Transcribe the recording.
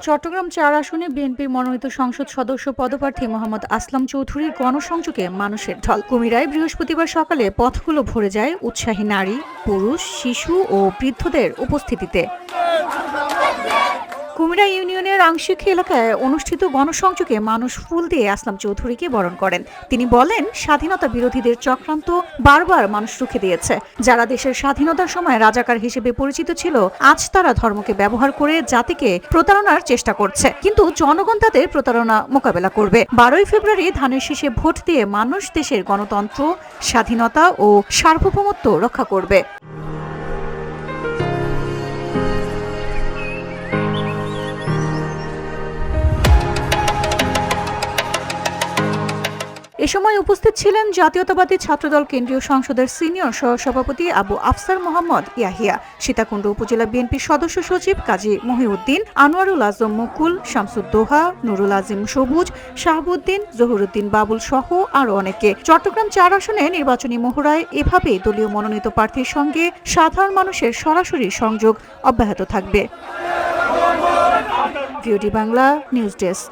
চট্টগ্রাম ৪ আসনে বিএনপির মনোনীত সংসদ সদস্য পদপ্রার্থী মোহাম্মদ আসলাম চৌধুরীর গণসংযোগে মানুষের ঢল। কুমিরায় বৃহস্পতিবার সকালে পথগুলো ভরে যায় উৎসাহী নারী, পুরুষ, শিশু ও বৃদ্ধদের উপস্থিতিতে। কুমিরা ইউনিয়নের আংশিক এলাকায় অনুষ্ঠিত গণসংযোগে মানুষ ফুল দিয়ে আসলাম চৌধুরীকে বরণ করেন। তিনি বলেন, স্বাধীনতা বিরোধীদের চক্রান্ত বারবার মানুষ রুখে দিয়েছে। যারা দেশের স্বাধীনতার সময় রাজাকার হিসেবে পরিচিত ছিল, আজ তারা ধর্মকে ব্যবহার করে জাতিকে প্রতারণার চেষ্টা করছে। কিন্তু জনগণ তাদের প্রতারণা মোকাবেলা করবে। 12ই ফেব্রুয়ারি ধানের শীষে ভোট দিয়ে মানুষ দেশের গণতন্ত্র, স্বাধীনতা ও সার্বভৌমত্ব রক্ষা করবে। এ সময় উপস্থিত ছিলেন জাতীয়তাবাদী ছাত্রদল কেন্দ্রীয় সংসদের সিনিয়র সহসভাপতি আবু আফসার মোহাম্মদ ইয়াহিয়া, সীতাকুণ্ড উপজেলা বিএনপির সদস্য সচিব কাজী মহিউদ্দিন, আনোয়ারুল আজম মুকুল, শামসুদ্দোহা, নুরুল আজিম সবুজ, শাহাবুদ্দিন, জহুরুদ্দিন বাবুল সহ আরও অনেকে। চট্টগ্রাম ৪ আসনে নির্বাচনী মহড়ায় এভাবেই দলীয় মনোনীত প্রার্থীর সঙ্গে সাধারণ মানুষের সরাসরি সংযোগ অব্যাহত থাকবে। VOD Bangla news desk.